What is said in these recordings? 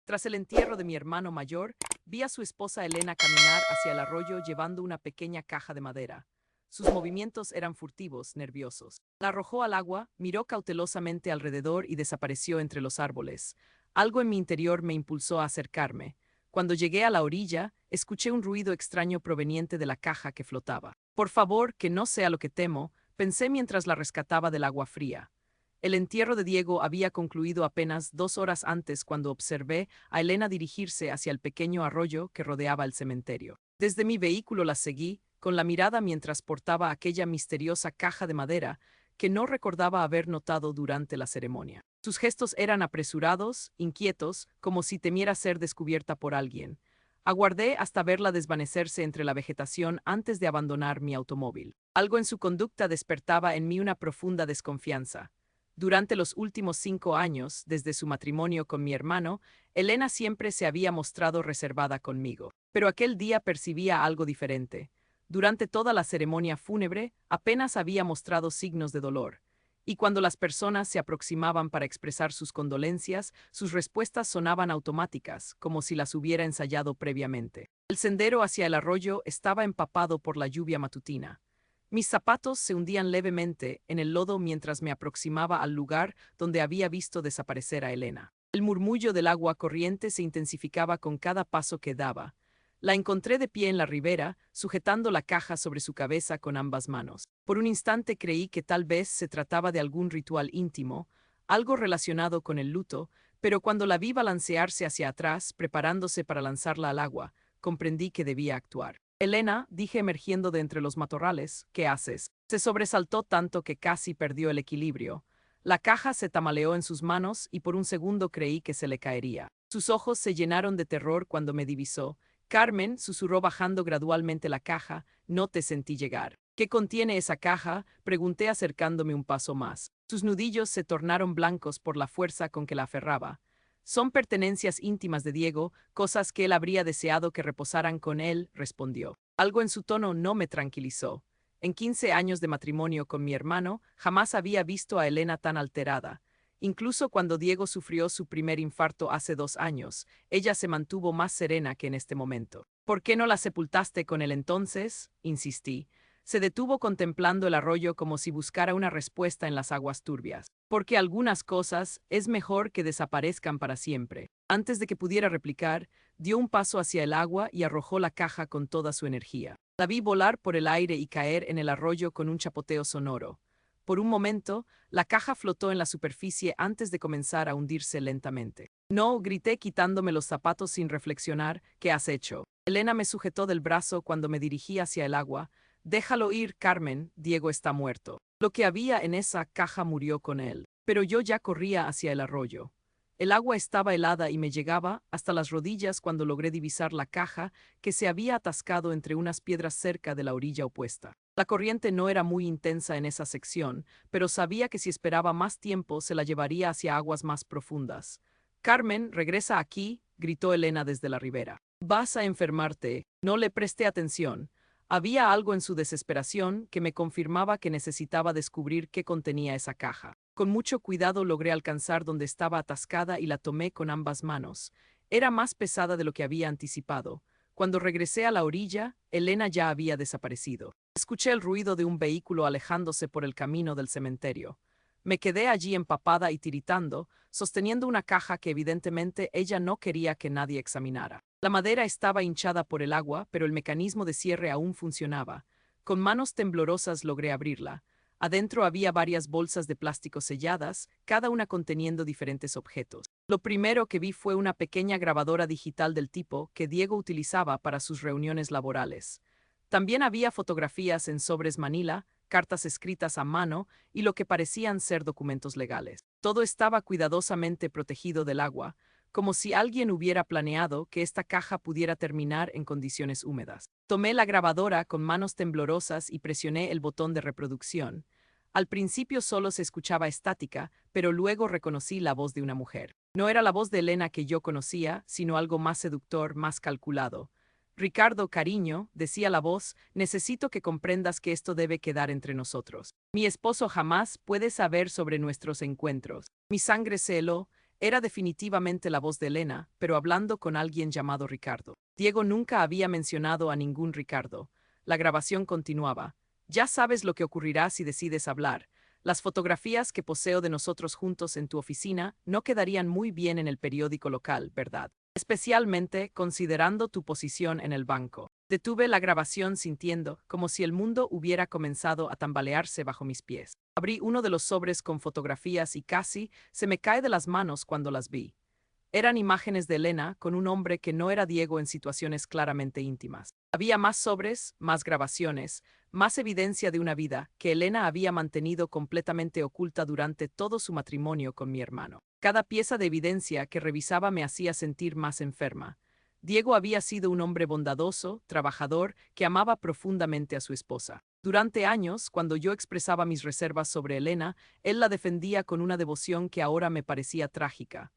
Tras el entierro de mi hermano mayor, vi a su esposa Elena caminar hacia el arroyo llevando una pequeña caja de madera. Sus movimientos eran furtivos, nerviosos. La arrojó al agua, miró cautelosamente alrededor y desapareció entre los árboles. Algo en mi interior me impulsó a acercarme. Cuando llegué a la orilla, escuché un ruido extraño proveniente de la caja que flotaba. Por favor, que no sea lo que temo, pensé mientras la rescataba del agua fría. El entierro de Diego había concluido apenas 2 horas antes cuando observé a Elena dirigirse hacia el pequeño arroyo que rodeaba el cementerio. Desde mi vehículo la seguí, con la mirada mientras portaba aquella misteriosa caja de madera que no recordaba haber notado durante la ceremonia. Sus gestos eran apresurados, inquietos, como si temiera ser descubierta por alguien. Aguardé hasta verla desvanecerse entre la vegetación antes de abandonar mi automóvil. Algo en su conducta despertaba en mí una profunda desconfianza. Durante los últimos 5 años, desde su matrimonio con mi hermano, Elena siempre se había mostrado reservada conmigo. Pero aquel día percibía algo diferente. Durante toda la ceremonia fúnebre, apenas había mostrado signos de dolor. Y cuando las personas se aproximaban para expresar sus condolencias, sus respuestas sonaban automáticas, como si las hubiera ensayado previamente. El sendero hacia el arroyo estaba empapado por la lluvia matutina. Mis zapatos se hundían levemente en el lodo mientras me aproximaba al lugar donde había visto desaparecer a Elena. El murmullo del agua corriente se intensificaba con cada paso que daba. La encontré de pie en la ribera, sujetando la caja sobre su cabeza con ambas manos. Por un instante creí que tal vez se trataba de algún ritual íntimo, algo relacionado con el luto, pero cuando la vi balancearse hacia atrás, preparándose para lanzarla al agua, comprendí que debía actuar. Elena, dije emergiendo de entre los matorrales, ¿qué haces? Se sobresaltó tanto que casi perdió el equilibrio. La caja se tamaleó en sus manos y por un segundo creí que se le caería. Sus ojos se llenaron de terror cuando me divisó. Carmen, susurró bajando gradualmente la caja, no te sentí llegar. ¿Qué contiene esa caja? Pregunté acercándome un paso más. Sus nudillos se tornaron blancos por la fuerza con que la aferraba. Son pertenencias íntimas de Diego, cosas que él habría deseado que reposaran con él, respondió. Algo en su tono no me tranquilizó. En 15 años de matrimonio con mi hermano, jamás había visto a Elena tan alterada. Incluso cuando Diego sufrió su primer infarto hace 2 años, ella se mantuvo más serena que en este momento. ¿Por qué no la sepultaste con él entonces? Insistí. Se detuvo contemplando el arroyo como si buscara una respuesta en las aguas turbias. Porque algunas cosas es mejor que desaparezcan para siempre. Antes de que pudiera replicar, dio un paso hacia el agua y arrojó la caja con toda su energía. La vi volar por el aire y caer en el arroyo con un chapoteo sonoro. Por un momento, la caja flotó en la superficie antes de comenzar a hundirse lentamente. No, grité quitándome los zapatos sin reflexionar, ¿qué has hecho? Elena me sujetó del brazo cuando me dirigí hacia el agua. Déjalo ir, Carmen, Diego está muerto. Lo que había en esa caja murió con él. Pero yo ya corría hacia el arroyo. El agua estaba helada y me llegaba hasta las rodillas cuando logré divisar la caja que se había atascado entre unas piedras cerca de la orilla opuesta. La corriente no era muy intensa en esa sección, pero sabía que si esperaba más tiempo se la llevaría hacia aguas más profundas. Carmen, regresa aquí, gritó Elena desde la ribera. Vas a enfermarte. No le presté atención. Había algo en su desesperación que me confirmaba que necesitaba descubrir qué contenía esa caja. Con mucho cuidado logré alcanzar donde estaba atascada y la tomé con ambas manos. Era más pesada de lo que había anticipado. Cuando regresé a la orilla, Elena ya había desaparecido. Escuché el ruido de un vehículo alejándose por el camino del cementerio. Me quedé allí empapada y tiritando, sosteniendo una caja que evidentemente ella no quería que nadie examinara. La madera estaba hinchada por el agua, pero el mecanismo de cierre aún funcionaba. Con manos temblorosas logré abrirla. Adentro había varias bolsas de plástico selladas, cada una conteniendo diferentes objetos. Lo primero que vi fue una pequeña grabadora digital del tipo que Diego utilizaba para sus reuniones laborales. También había fotografías en sobres manila, cartas escritas a mano y lo que parecían ser documentos legales. Todo estaba cuidadosamente protegido del agua, como si alguien hubiera planeado que esta caja pudiera terminar en condiciones húmedas. Tomé la grabadora con manos temblorosas y presioné el botón de reproducción. Al principio solo se escuchaba estática, pero luego reconocí la voz de una mujer. No era la voz de Elena que yo conocía, sino algo más seductor, más calculado. Ricardo, cariño, decía la voz, necesito que comprendas que esto debe quedar entre nosotros. Mi esposo jamás puede saber sobre nuestros encuentros. Mi sangre se heló. Era definitivamente la voz de Elena, pero hablando con alguien llamado Ricardo. Diego nunca había mencionado a ningún Ricardo. La grabación continuaba. Ya sabes lo que ocurrirá si decides hablar. Las fotografías que poseo de nosotros juntos en tu oficina no quedarían muy bien en el periódico local, ¿verdad? Especialmente considerando tu posición en el banco. Detuve la grabación sintiendo como si el mundo hubiera comenzado a tambalearse bajo mis pies. Abrí uno de los sobres con fotografías y casi se me cae de las manos cuando las vi. Eran imágenes de Elena con un hombre que no era Diego en situaciones claramente íntimas. Había más sobres, más grabaciones, más evidencia de una vida que Elena había mantenido completamente oculta durante todo su matrimonio con mi hermano. Cada pieza de evidencia que revisaba me hacía sentir más enferma. Diego había sido un hombre bondadoso, trabajador, que amaba profundamente a su esposa. Durante años, cuando yo expresaba mis reservas sobre Elena, él la defendía con una devoción que ahora me parecía trágica.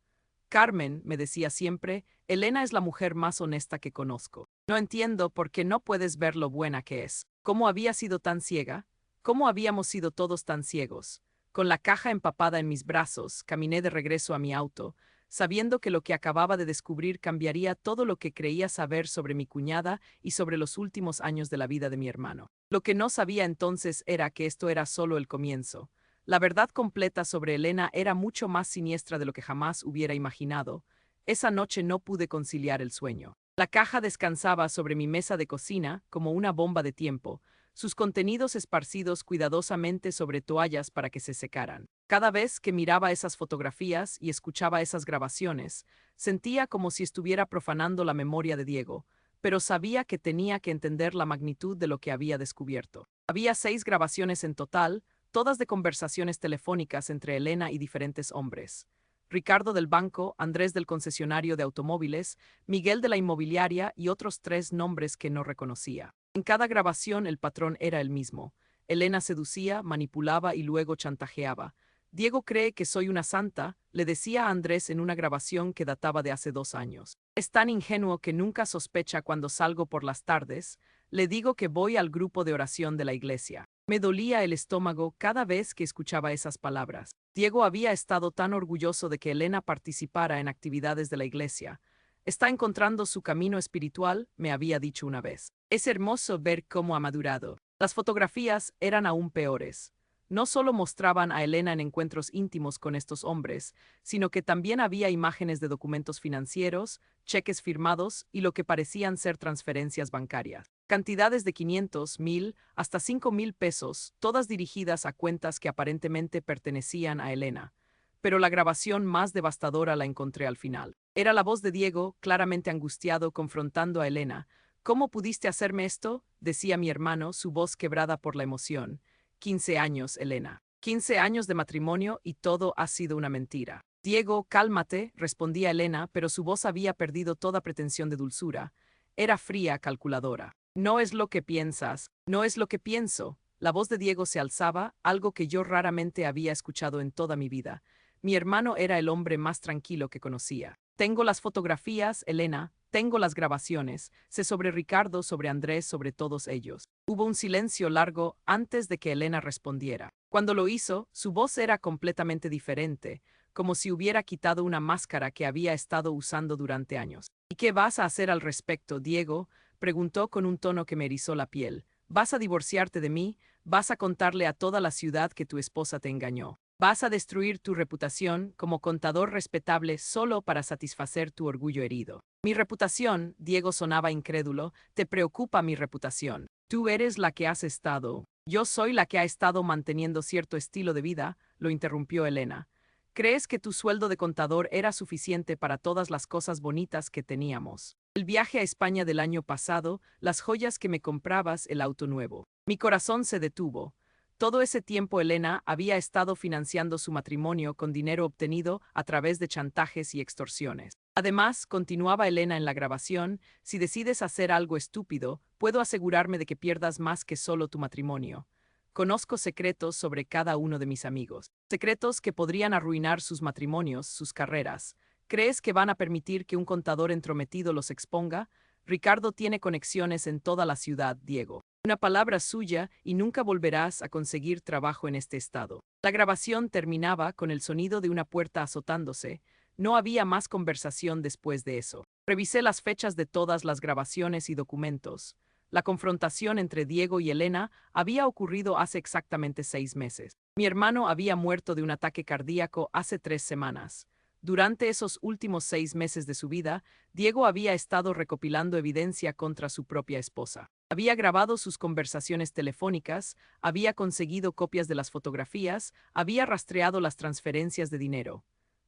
Carmen, me decía siempre, Elena es la mujer más honesta que conozco. No entiendo por qué no puedes ver lo buena que es. ¿Cómo había sido tan ciega? ¿Cómo habíamos sido todos tan ciegos? Con la caja empapada en mis brazos, caminé de regreso a mi auto, sabiendo que lo que acababa de descubrir cambiaría todo lo que creía saber sobre mi cuñada y sobre los últimos años de la vida de mi hermano. Lo que no sabía entonces era que esto era solo el comienzo. La verdad completa sobre Elena era mucho más siniestra de lo que jamás hubiera imaginado. Esa noche no pude conciliar el sueño. La caja descansaba sobre mi mesa de cocina como una bomba de tiempo, sus contenidos esparcidos cuidadosamente sobre toallas para que se secaran. Cada vez que miraba esas fotografías y escuchaba esas grabaciones, sentía como si estuviera profanando la memoria de Diego, pero sabía que tenía que entender la magnitud de lo que había descubierto. Había 6 grabaciones en total, todas de conversaciones telefónicas entre Elena y diferentes hombres. Ricardo del banco, Andrés del concesionario de automóviles, Miguel de la inmobiliaria y otros 3 nombres que no reconocía. En cada grabación el patrón era el mismo. Elena seducía, manipulaba y luego chantajeaba. Diego cree que soy una santa, le decía a Andrés en una grabación que databa de hace 2 años. Es tan ingenuo que nunca sospecha cuando salgo por las tardes. Le digo que voy al grupo de oración de la iglesia. Me dolía el estómago cada vez que escuchaba esas palabras. Diego había estado tan orgulloso de que Elena participara en actividades de la iglesia. Está encontrando su camino espiritual, me había dicho una vez. Es hermoso ver cómo ha madurado. Las fotografías eran aún peores. No solo mostraban a Elena en encuentros íntimos con estos hombres, sino que también había imágenes de documentos financieros, cheques firmados y lo que parecían ser transferencias bancarias. Cantidades de 500, 1000, hasta 5000 pesos, todas dirigidas a cuentas que aparentemente pertenecían a Elena. Pero la grabación más devastadora la encontré al final. Era la voz de Diego, claramente angustiado, confrontando a Elena. ¿Cómo pudiste hacerme esto?, decía mi hermano, su voz quebrada por la emoción. 15 años, Elena. 15 años de matrimonio y todo ha sido una mentira. Diego, cálmate, respondía Elena, pero su voz había perdido toda pretensión de dulzura. Era fría, calculadora. No es lo que piensas, no es lo que pienso. La voz de Diego se alzaba, algo que yo raramente había escuchado en toda mi vida. Mi hermano era el hombre más tranquilo que conocía. Tengo las fotografías, Elena, tengo las grabaciones, sé sobre Ricardo, sobre Andrés, sobre todos ellos. Hubo un silencio largo antes de que Elena respondiera. Cuando lo hizo, su voz era completamente diferente, como si hubiera quitado una máscara que había estado usando durante años. ¿Y qué vas a hacer al respecto, Diego?, preguntó con un tono que me erizó la piel. ¿Vas a divorciarte de mí? ¿Vas a contarle a toda la ciudad que tu esposa te engañó? ¿Vas a destruir tu reputación como contador respetable solo para satisfacer tu orgullo herido? Mi reputación, Diego sonaba incrédulo, ¿te preocupa mi reputación? Tú eres la que has estado. Yo soy la que ha estado manteniendo cierto estilo de vida, lo interrumpió Elena. ¿Crees que tu sueldo de contador era suficiente para todas las cosas bonitas que teníamos? El viaje a España del año pasado, las joyas que me comprabas, el auto nuevo. Mi corazón se detuvo. Todo ese tiempo Elena había estado financiando su matrimonio con dinero obtenido a través de chantajes y extorsiones. Además, continuaba Elena en la grabación, si decides hacer algo estúpido, puedo asegurarme de que pierdas más que solo tu matrimonio. Conozco secretos sobre cada uno de mis amigos. Secretos que podrían arruinar sus matrimonios, sus carreras. ¿Crees que van a permitir que un contador entrometido los exponga? Ricardo tiene conexiones en toda la ciudad, Diego. Una palabra suya y nunca volverás a conseguir trabajo en este estado. La grabación terminaba con el sonido de una puerta azotándose. No había más conversación después de eso. Revisé las fechas de todas las grabaciones y documentos. La confrontación entre Diego y Elena había ocurrido hace exactamente 6 meses. Mi hermano había muerto de un ataque cardíaco hace 3 semanas. Durante esos últimos 6 meses de su vida, Diego había estado recopilando evidencia contra su propia esposa. Había grabado sus conversaciones telefónicas, había conseguido copias de las fotografías, había rastreado las transferencias de dinero.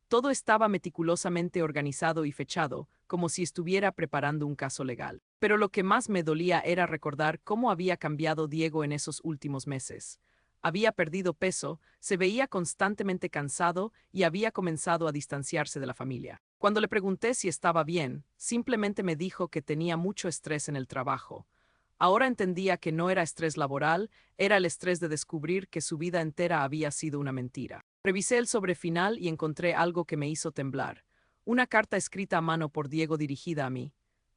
Todo estaba meticulosamente organizado y fechado, como si estuviera preparando un caso legal. Pero lo que más me dolía era recordar cómo había cambiado Diego en esos últimos meses. Había perdido peso, se veía constantemente cansado y había comenzado a distanciarse de la familia. Cuando le pregunté si estaba bien, simplemente me dijo que tenía mucho estrés en el trabajo. Ahora entendía que no era estrés laboral, era el estrés de descubrir que su vida entera había sido una mentira. Revisé el sobrefinal y encontré algo que me hizo temblar. Una carta escrita a mano por Diego dirigida a mí.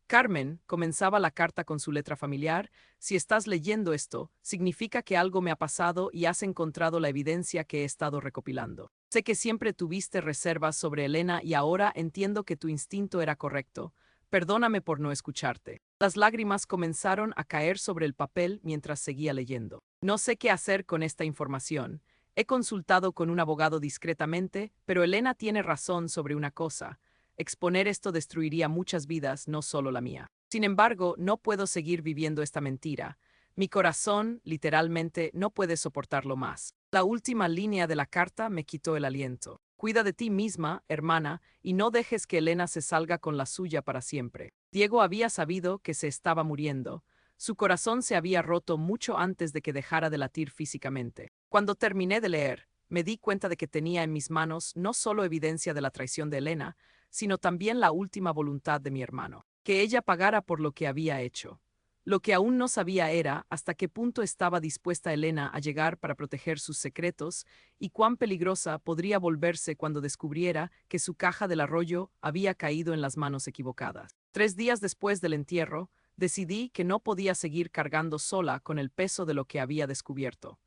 Carmen, comenzaba la carta con su letra familiar, si estás leyendo esto, significa que algo me ha pasado y has encontrado la evidencia que he estado recopilando. Sé que siempre tuviste reservas sobre Elena y ahora entiendo que tu instinto era correcto. Perdóname por no escucharte. Las lágrimas comenzaron a caer sobre el papel mientras seguía leyendo. No sé qué hacer con esta información. He consultado con un abogado discretamente, pero Elena tiene razón sobre una cosa. Exponer esto destruiría muchas vidas, no solo la mía. Sin embargo, no puedo seguir viviendo esta mentira. Mi corazón, literalmente, no puede soportarlo más. La última línea de la carta me quitó el aliento. Cuida de ti misma, hermana, y no dejes que Elena se salga con la suya para siempre. Diego había sabido que se estaba muriendo. Su corazón se había roto mucho antes de que dejara de latir físicamente. Cuando terminé de leer, me di cuenta de que tenía en mis manos no solo evidencia de la traición de Elena, sino también la última voluntad de mi hermano, que ella pagara por lo que había hecho. Lo que aún no sabía era hasta qué punto estaba dispuesta Elena a llegar para proteger sus secretos y cuán peligrosa podría volverse cuando descubriera que su caja del arroyo había caído en las manos equivocadas. 3 días después del entierro, decidí que no podía seguir cargando sola con el peso de lo que había descubierto.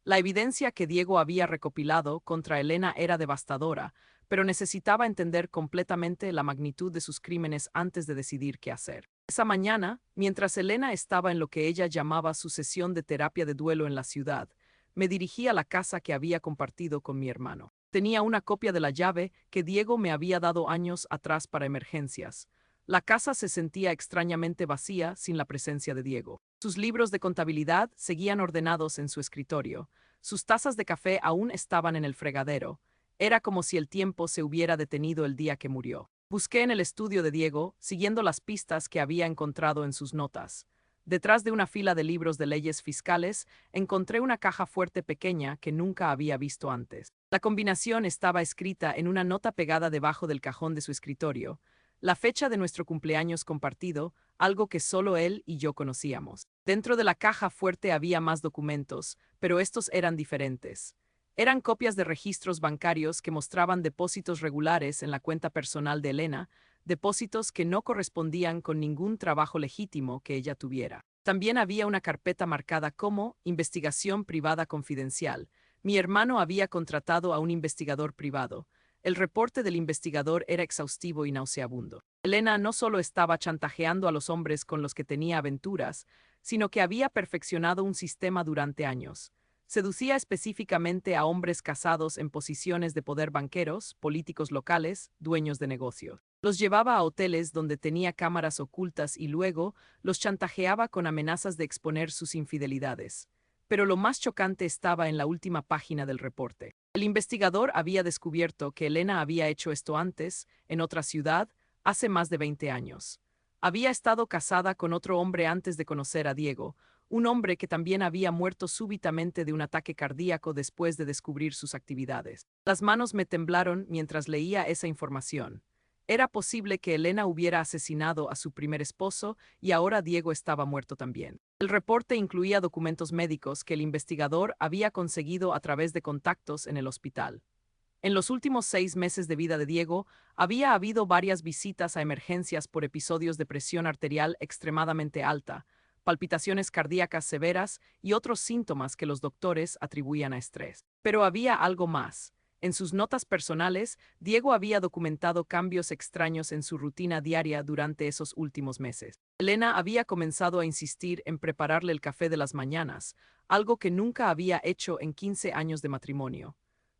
La evidencia que Diego había recopilado contra Elena era devastadora, pero necesitaba entender completamente la magnitud de sus crímenes antes de decidir qué hacer. Esa mañana, mientras Elena estaba en lo que ella llamaba su sesión de terapia de duelo en la ciudad, me dirigí a la casa que había compartido con mi hermano. Tenía una copia de la llave que Diego me había dado años atrás para emergencias. La casa se sentía extrañamente vacía sin la presencia de Diego. Sus libros de contabilidad seguían ordenados en su escritorio. Sus tazas de café aún estaban en el fregadero. Era como si el tiempo se hubiera detenido el día que murió. Busqué en el estudio de Diego, siguiendo las pistas que había encontrado en sus notas. Detrás de una fila de libros de leyes fiscales, encontré una caja fuerte pequeña que nunca había visto antes. La combinación estaba escrita en una nota pegada debajo del cajón de su escritorio. La fecha de nuestro cumpleaños compartido, algo que solo él y yo conocíamos. Dentro de la caja fuerte había más documentos, pero estos eran diferentes. Eran copias de registros bancarios que mostraban depósitos regulares en la cuenta personal de Elena, depósitos que no correspondían con ningún trabajo legítimo que ella tuviera. También había una carpeta marcada como Investigación Privada Confidencial. Mi hermano había contratado a un investigador privado. El reporte del investigador era exhaustivo y nauseabundo. Elena no solo estaba chantajeando a los hombres con los que tenía aventuras, sino que había perfeccionado un sistema durante años. Seducía específicamente a hombres casados en posiciones de poder, banqueros, políticos locales, dueños de negocios. Los llevaba a hoteles donde tenía cámaras ocultas y luego los chantajeaba con amenazas de exponer sus infidelidades. Pero lo más chocante estaba en la última página del reporte. El investigador había descubierto que Elena había hecho esto antes, en otra ciudad, hace más de 20 años. Había estado casada con otro hombre antes de conocer a Diego, un hombre que también había muerto súbitamente de un ataque cardíaco después de descubrir sus actividades. Las manos me temblaron mientras leía esa información. Era posible que Elena hubiera asesinado a su primer esposo y ahora Diego estaba muerto también. El reporte incluía documentos médicos que el investigador había conseguido a través de contactos en el hospital. En los últimos 6 meses de vida de Diego, había habido varias visitas a emergencias por episodios de presión arterial extremadamente alta, palpitaciones cardíacas severas y otros síntomas que los doctores atribuían a estrés. Pero había algo más. En sus notas personales, Diego había documentado cambios extraños en su rutina diaria durante esos últimos meses. Elena había comenzado a insistir en prepararle el café de las mañanas, algo que nunca había hecho en 15 años de matrimonio.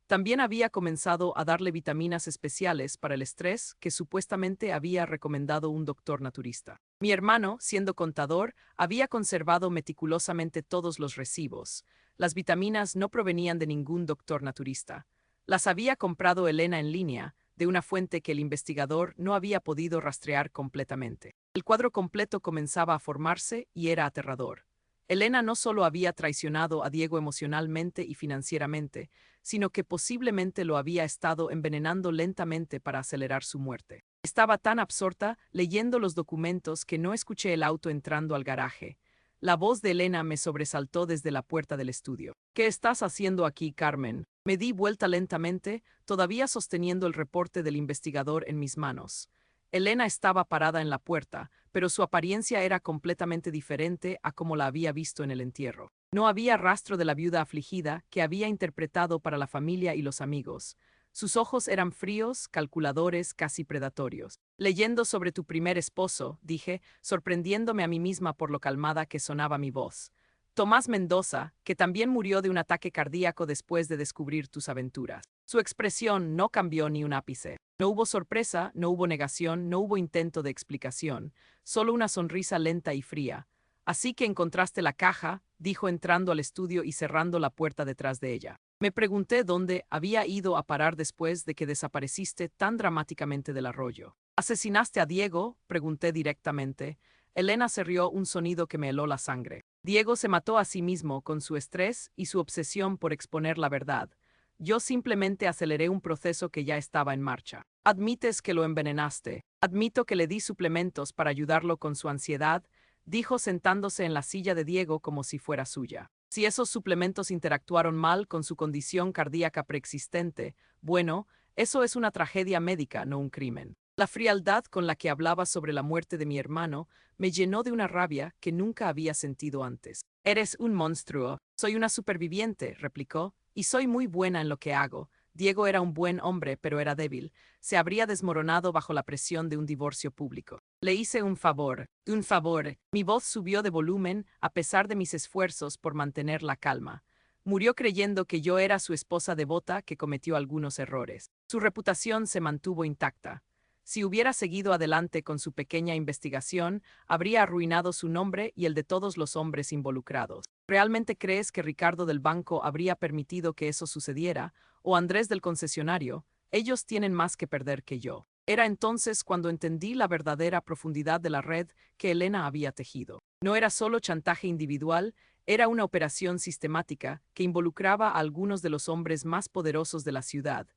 También había comenzado a darle vitaminas especiales para el estrés que supuestamente había recomendado un doctor naturista. Mi hermano, siendo contador, había conservado meticulosamente todos los recibos. Las vitaminas no provenían de ningún doctor naturista. Las había comprado Elena en línea, de una fuente que el investigador no había podido rastrear completamente. El cuadro completo comenzaba a formarse y era aterrador. Elena no solo había traicionado a Diego emocionalmente y financieramente, sino que posiblemente lo había estado envenenando lentamente para acelerar su muerte. Estaba tan absorta leyendo los documentos que no escuché el auto entrando al garaje. La voz de Elena me sobresaltó desde la puerta del estudio. ¿Qué estás haciendo aquí, Carmen? Me di vuelta lentamente, todavía sosteniendo el reporte del investigador en mis manos. Elena estaba parada en la puerta, pero su apariencia era completamente diferente a como la había visto en el entierro. No había rastro de la viuda afligida que había interpretado para la familia y los amigos. Sus ojos eran fríos, calculadores, casi predatorios. Leyendo sobre tu primer esposo, dije, sorprendiéndome a mí misma por lo calmada que sonaba mi voz. Tomás Mendoza, que también murió de un ataque cardíaco después de descubrir tus aventuras. Su expresión no cambió ni un ápice. No hubo sorpresa, no hubo negación, no hubo intento de explicación, solo una sonrisa lenta y fría. Así que encontraste la caja, dijo entrando al estudio y cerrando la puerta detrás de ella. Me pregunté dónde había ido a parar después de que desapareciste tan dramáticamente del arroyo. ¿Asesinaste a Diego?, pregunté directamente. Elena se rió, un sonido que me heló la sangre. Diego se mató a sí mismo con su estrés y su obsesión por exponer la verdad. Yo simplemente aceleré un proceso que ya estaba en marcha. Admites que lo envenenaste. Admito que le di suplementos para ayudarlo con su ansiedad, dijo sentándose en la silla de Diego como si fuera suya. Si esos suplementos interactuaron mal con su condición cardíaca preexistente, bueno, eso es una tragedia médica, no un crimen. La frialdad con la que hablaba sobre la muerte de mi hermano me llenó de una rabia que nunca había sentido antes. Eres un monstruo. Soy una superviviente, replicó, y soy muy buena en lo que hago. Diego era un buen hombre, pero era débil. Se habría desmoronado bajo la presión de un divorcio público. Le hice un favor. Un favor. Mi voz subió de volumen a pesar de mis esfuerzos por mantener la calma. Murió creyendo que yo era su esposa devota que cometió algunos errores. Su reputación se mantuvo intacta. Si hubiera seguido adelante con su pequeña investigación, habría arruinado su nombre y el de todos los hombres involucrados. ¿Realmente crees que Ricardo del banco habría permitido que eso sucediera? ¿O Andrés del concesionario? Ellos tienen más que perder que yo. Era entonces cuando entendí la verdadera profundidad de la red que Elena había tejido. No era solo chantaje individual, era una operación sistemática que involucraba a algunos de los hombres más poderosos de la ciudad,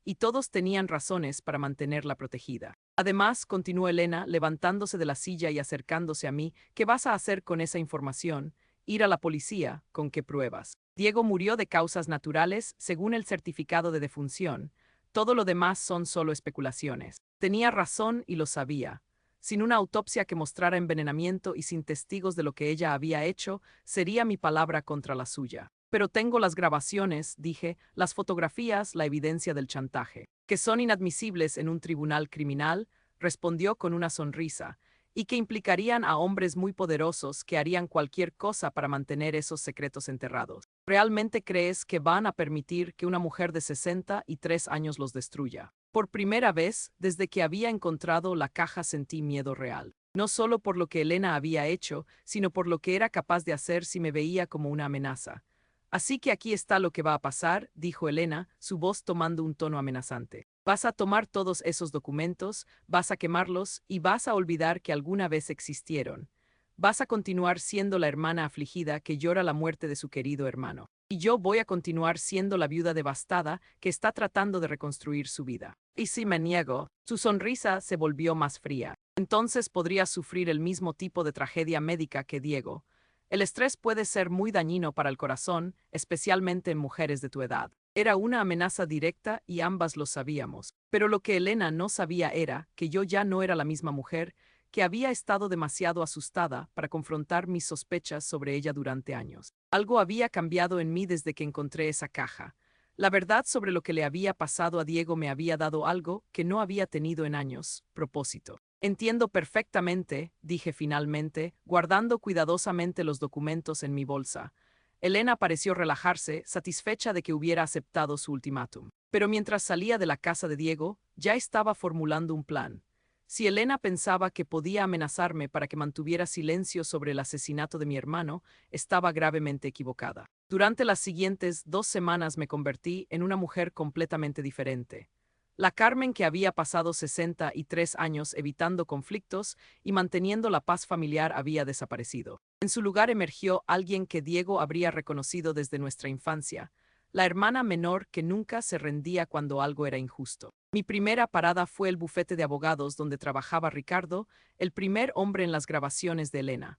y todos tenían razones para mantenerla protegida. Además, continuó Elena, levantándose de la silla y acercándose a mí, ¿qué vas a hacer con esa información? Ir a la policía, ¿con qué pruebas? Diego murió de causas naturales, según el certificado de defunción. Todo lo demás son solo especulaciones. Tenía razón y lo sabía. Sin una autopsia que mostrara envenenamiento y sin testigos de lo que ella había hecho, sería mi palabra contra la suya. Pero tengo las grabaciones, dije, las fotografías, la evidencia del chantaje, que son inadmisibles en un tribunal criminal, respondió con una sonrisa, y que implicarían a hombres muy poderosos que harían cualquier cosa para mantener esos secretos enterrados. ¿Realmente crees que van a permitir que una mujer de 63 años los destruya? Por primera vez, desde que había encontrado la caja sentí miedo real. No solo por lo que Elena había hecho, sino por lo que era capaz de hacer si me veía como una amenaza. Así que aquí está lo que va a pasar, dijo Elena, su voz tomando un tono amenazante. Vas a tomar todos esos documentos, vas a quemarlos y vas a olvidar que alguna vez existieron. Vas a continuar siendo la hermana afligida que llora la muerte de su querido hermano. Y yo voy a continuar siendo la viuda devastada que está tratando de reconstruir su vida. Y si me niego, su sonrisa se volvió más fría. Entonces podrías sufrir el mismo tipo de tragedia médica que Diego. El estrés puede ser muy dañino para el corazón, especialmente en mujeres de tu edad. Era una amenaza directa y ambas lo sabíamos. Pero lo que Elena no sabía era que yo ya no era la misma mujer, que había estado demasiado asustada para confrontar mis sospechas sobre ella durante años. Algo había cambiado en mí desde que encontré esa caja. La verdad sobre lo que le había pasado a Diego me había dado algo que no había tenido en años: propósito. Entiendo perfectamente, dije finalmente, guardando cuidadosamente los documentos en mi bolsa. Elena pareció relajarse, satisfecha de que hubiera aceptado su ultimátum. Pero mientras salía de la casa de Diego, ya estaba formulando un plan. Si Elena pensaba que podía amenazarme para que mantuviera silencio sobre el asesinato de mi hermano, estaba gravemente equivocada. Durante las siguientes 2 semanas me convertí en una mujer completamente diferente. La Carmen que había pasado 63 años evitando conflictos y manteniendo la paz familiar había desaparecido. En su lugar emergió alguien que Diego habría reconocido desde nuestra infancia, la hermana menor que nunca se rendía cuando algo era injusto. Mi primera parada fue el bufete de abogados donde trabajaba Ricardo, el primer hombre en las grabaciones de Elena.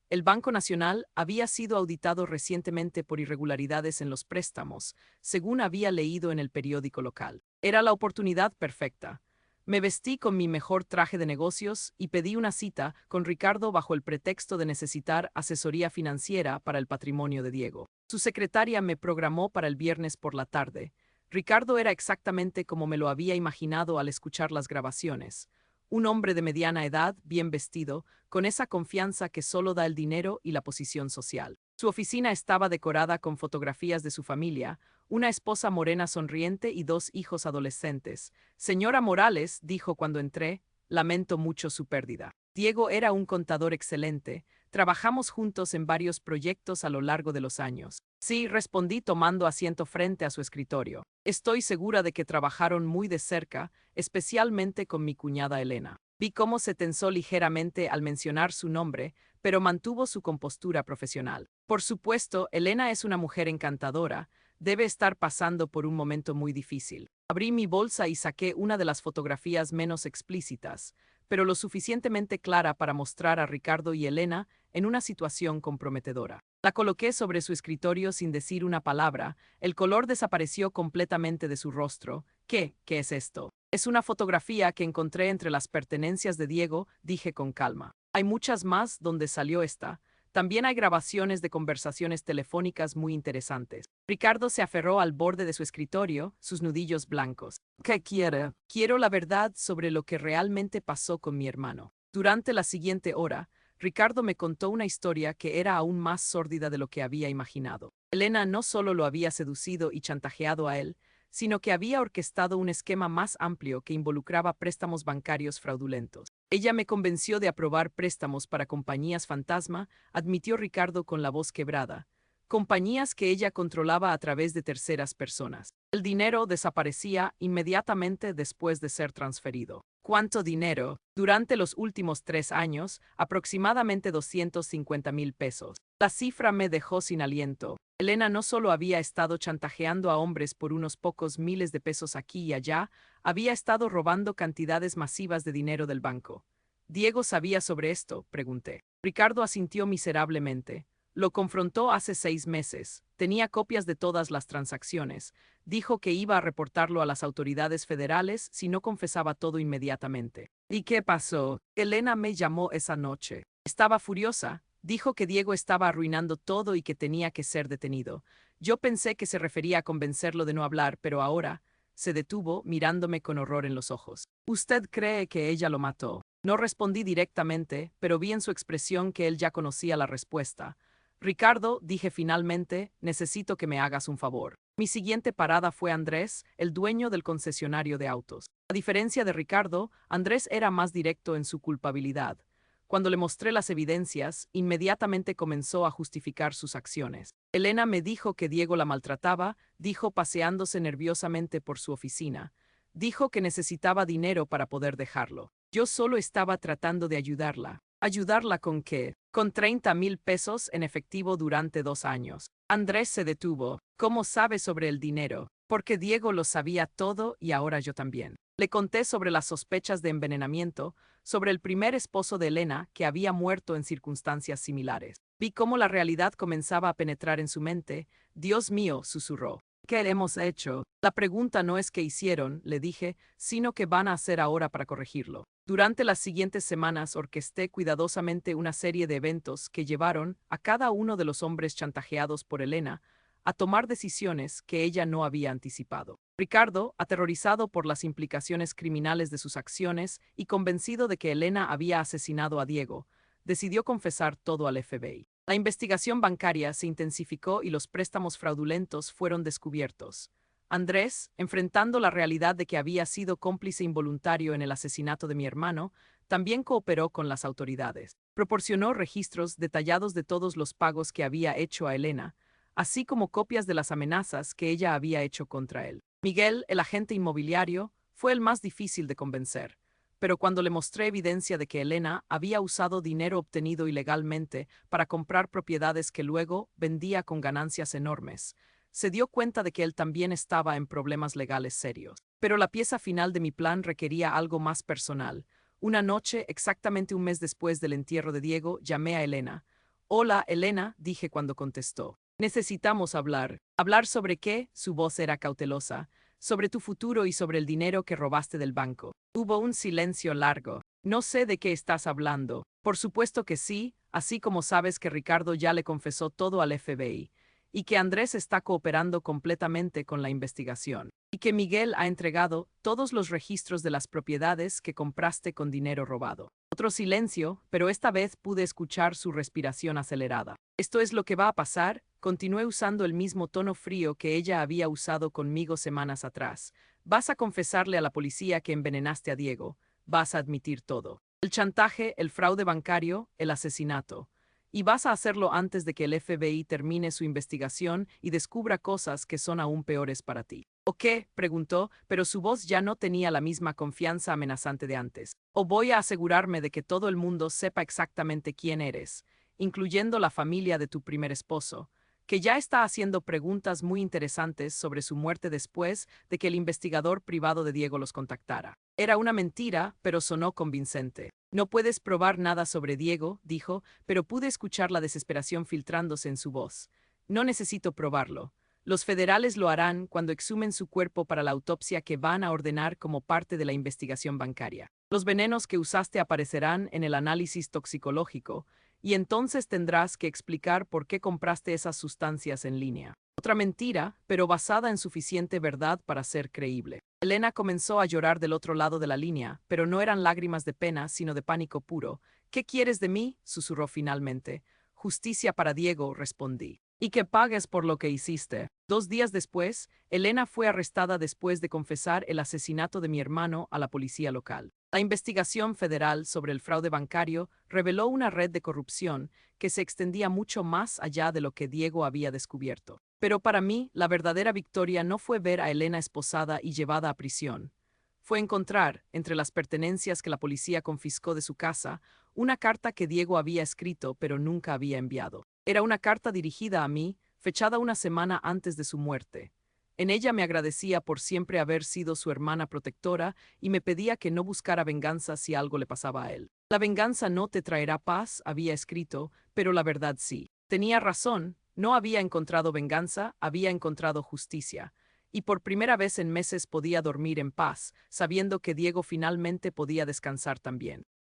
El Banco Nacional había sido auditado recientemente por irregularidades en los préstamos, según había leído en el periódico local. Era la oportunidad perfecta. Me vestí con mi mejor traje de negocios y pedí una cita con Ricardo bajo el pretexto de necesitar asesoría financiera para el patrimonio de Diego. Su secretaria me programó para el viernes por la tarde. Ricardo era exactamente como me lo había imaginado al escuchar las grabaciones. Un hombre de mediana edad, bien vestido, con esa confianza que solo da el dinero y la posición social. Su oficina estaba decorada con fotografías de su familia, una esposa morena sonriente y 2 hijos adolescentes. Señora Morales, dijo cuando entré, lamento mucho su pérdida. Diego era un contador excelente. Trabajamos juntos en varios proyectos a lo largo de los años. Sí, respondí tomando asiento frente a su escritorio. Estoy segura de que trabajaron muy de cerca, especialmente con mi cuñada Elena. Vi cómo se tensó ligeramente al mencionar su nombre, pero mantuvo su compostura profesional. Por supuesto, Elena es una mujer encantadora. Debe estar pasando por un momento muy difícil. Abrí mi bolsa y saqué una de las fotografías menos explícitas, pero lo suficientemente clara para mostrar a Ricardo y Elena en una situación comprometedora. La coloqué sobre su escritorio sin decir una palabra. El color desapareció completamente de su rostro. ¿Qué es esto? Es una fotografía que encontré entre las pertenencias de Diego, dije con calma. Hay muchas más donde salió esta. También hay grabaciones de conversaciones telefónicas muy interesantes. Ricardo se aferró al borde de su escritorio, sus nudillos blancos. ¿Qué quiere? Quiero la verdad sobre lo que realmente pasó con mi hermano. Durante la siguiente hora, Ricardo me contó una historia que era aún más sórdida de lo que había imaginado. Elena no solo lo había seducido y chantajeado a él, sino que había orquestado un esquema más amplio que involucraba préstamos bancarios fraudulentos. Ella me convenció de aprobar préstamos para compañías fantasma, admitió Ricardo con la voz quebrada. Compañías que ella controlaba a través de terceras personas. El dinero desaparecía inmediatamente después de ser transferido. ¿Cuánto dinero? Durante los últimos 3 años, aproximadamente 250,000 pesos. La cifra me dejó sin aliento. Elena no solo había estado chantajeando a hombres por unos pocos miles de pesos aquí y allá, había estado robando cantidades masivas de dinero del banco. ¿Diego sabía sobre esto?, pregunté. Ricardo asintió miserablemente. Lo confrontó hace 6 meses. Tenía copias de todas las transacciones. Dijo que iba a reportarlo a las autoridades federales si no confesaba todo inmediatamente. ¿Y qué pasó? Elena me llamó esa noche. Estaba furiosa. Dijo que Diego estaba arruinando todo y que tenía que ser detenido. Yo pensé que se refería a convencerlo de no hablar, pero ahora se detuvo, mirándome con horror en los ojos. ¿Usted cree que ella lo mató? No respondí directamente, pero vi en su expresión que él ya conocía la respuesta. Ricardo, dije finalmente, necesito que me hagas un favor. Mi siguiente parada fue Andrés, el dueño del concesionario de autos. A diferencia de Ricardo, Andrés era más directo en su culpabilidad. Cuando le mostré las evidencias, inmediatamente comenzó a justificar sus acciones. Elena me dijo que Diego la maltrataba, dijo paseándose nerviosamente por su oficina. Dijo que necesitaba dinero para poder dejarlo. Yo solo estaba tratando de ayudarla. ¿Ayudarla con qué? Con 30,000 pesos en efectivo durante 2 años. Andrés se detuvo. ¿Cómo sabe sobre el dinero? Porque Diego lo sabía todo y ahora yo también. Le conté sobre las sospechas de envenenamiento, sobre el primer esposo de Elena que había muerto en circunstancias similares. Vi cómo la realidad comenzaba a penetrar en su mente. Dios mío, susurró. ¿Qué hemos hecho? La pregunta no es qué hicieron, le dije, sino qué van a hacer ahora para corregirlo. Durante las siguientes semanas orquesté cuidadosamente una serie de eventos que llevaron a cada uno de los hombres chantajeados por Elena a tomar decisiones que ella no había anticipado. Ricardo, aterrorizado por las implicaciones criminales de sus acciones y convencido de que Elena había asesinado a Diego, decidió confesar todo al FBI. La investigación bancaria se intensificó y los préstamos fraudulentos fueron descubiertos. Andrés, enfrentando la realidad de que había sido cómplice involuntario en el asesinato de mi hermano, también cooperó con las autoridades. Proporcionó registros detallados de todos los pagos que había hecho a Elena, así como copias de las amenazas que ella había hecho contra él. Miguel, el agente inmobiliario, fue el más difícil de convencer, pero cuando le mostré evidencia de que Elena había usado dinero obtenido ilegalmente para comprar propiedades que luego vendía con ganancias enormes, se dio cuenta de que él también estaba en problemas legales serios. Pero la pieza final de mi plan requería algo más personal. Una noche, exactamente un mes después del entierro de Diego, llamé a Elena. «Hola, Elena», dije cuando contestó. «Necesitamos hablar». «¿Hablar sobre qué?». Su voz era cautelosa. «Sobre tu futuro y sobre el dinero que robaste del banco». Hubo un silencio largo. «No sé de qué estás hablando». «Por supuesto que sí, así como sabes que Ricardo ya le confesó todo al FBI, y que Andrés está cooperando completamente con la investigación, y que Miguel ha entregado todos los registros de las propiedades que compraste con dinero robado». Otro silencio, pero esta vez pude escuchar su respiración acelerada. «Esto es lo que va a pasar», continué usando el mismo tono frío que ella había usado conmigo semanas atrás. «Vas a confesarle a la policía que envenenaste a Diego. Vas a admitir todo. El chantaje, el fraude bancario, el asesinato. Y vas a hacerlo antes de que el FBI termine su investigación y descubra cosas que son aún peores para ti». «¿O qué?», preguntó, pero su voz ya no tenía la misma confianza amenazante de antes. «O voy a asegurarme de que todo el mundo sepa exactamente quién eres, incluyendo la familia de tu primer esposo, que ya está haciendo preguntas muy interesantes sobre su muerte después de que el investigador privado de Diego los contactara». Era una mentira, pero sonó convincente. «No puedes probar nada sobre Diego», dijo, pero pude escuchar la desesperación filtrándose en su voz. «No necesito probarlo. Los federales lo harán cuando exhumen su cuerpo para la autopsia que van a ordenar como parte de la investigación bancaria. Los venenos que usaste aparecerán en el análisis toxicológico, y entonces tendrás que explicar por qué compraste esas sustancias en línea». Otra mentira, pero basada en suficiente verdad para ser creíble. Elena comenzó a llorar del otro lado de la línea, pero no eran lágrimas de pena, sino de pánico puro. «¿Qué quieres de mí?», susurró finalmente. «Justicia para Diego», respondí. «Y que pagues por lo que hiciste». 2 días después, Elena fue arrestada después de confesar el asesinato de mi hermano a la policía local. La investigación federal sobre el fraude bancario reveló una red de corrupción que se extendía mucho más allá de lo que Diego había descubierto. Pero para mí, la verdadera victoria no fue ver a Elena esposada y llevada a prisión. Fue encontrar, entre las pertenencias que la policía confiscó de su casa, una carta que Diego había escrito pero nunca había enviado. Era una carta dirigida a mí, fechada una semana antes de su muerte. En ella me agradecía por siempre haber sido su hermana protectora y me pedía que no buscara venganza si algo le pasaba a él. «La venganza no te traerá paz», había escrito, pero la verdad sí. Tenía razón, no había encontrado venganza, había encontrado justicia. Y por primera vez en meses podía dormir en paz, sabiendo que Diego finalmente podía descansar también.